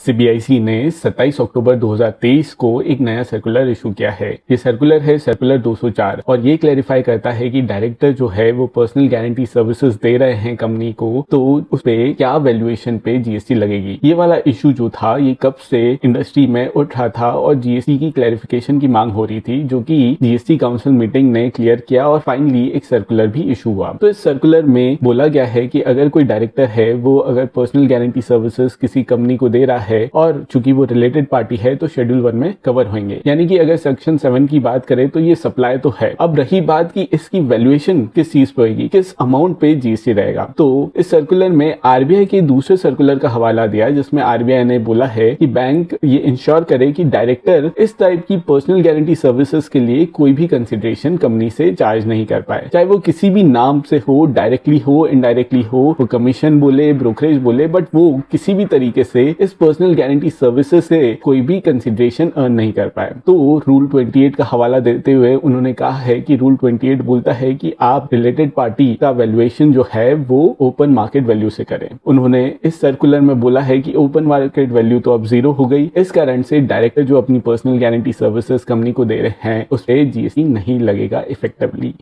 CBIC ने 27 अक्टूबर 2023 को एक नया सर्कुलर इशू किया है। ये सर्कुलर है सर्कुलर 204 और ये क्लैरिफाई करता है कि डायरेक्टर जो है वो पर्सनल गारंटी सर्विसेज दे रहे हैं कंपनी को, तो उस पे क्या वैल्यूएशन पे जीएसटी लगेगी। ये वाला इशू जो था ये कब से इंडस्ट्री में उठ रहा था और जीएसटी की क्लैरिफिकेशन की मांग हो रही थी, जो कि जीएसटी काउंसिल मीटिंग ने क्लियर किया और फाइनली एक सर्कुलर भी इशू हुआ। तो इस सर्कुलर में बोला गया है कि अगर कोई डायरेक्टर है वो अगर पर्सनल गारंटी सर्विसेज किसी कंपनी को दे रहा है और चूंकि वो रिलेटेड पार्टी है तो शेड्यूल 1 में कवर होंगे। यानी कि अगर सेक्शन 7 की बात करें तो ये सप्लाई तो है। अब रही बात कि इसकी वैल्यूएशन किस चीज पे होगी, किस अमाउंट पे जीएसटी रहेगा। तो इस सर्कुलर में आरबीआई के दूसरे सर्कुलर का हवाला दिया जिसमें आरबीआई ने बोला है कि बैंक ये इंश्योर करे कि डायरेक्टर इस टाइप की पर्सनल गारंटी सर्विसेज के लिए कोई भी कंसिडरेशन कंपनी से चार्ज नहीं कर पाए, चाहे वो किसी भी नाम से हो, डायरेक्टली हो, इनडायरेक्टली हो, वो कमीशन बोले, ब्रोकरेज बोले, बट वो किसी भी तरीके से इस पर्सनल गारंटी सर्विसेज से कोई भी कंसिडरेशन अर्न नहीं कर पाए। तो रूल 28 का हवाला देते हुए उन्होंने कहा है कि रूल 28 बोलता है कि आप रिलेटेड पार्टी का वैल्यूएशन जो है वो ओपन मार्केट वैल्यू से करें। उन्होंने इस सर्कुलर में बोला है कि ओपन मार्केट वैल्यू तो अब 0 हो गई, इस कारण से डायरेक्टर जो अपनी पर्सनल गारंटी सर्विसेज कंपनी को दे रहे हैं उस पर जीएसटी नहीं लगेगा इफेक्टिवली।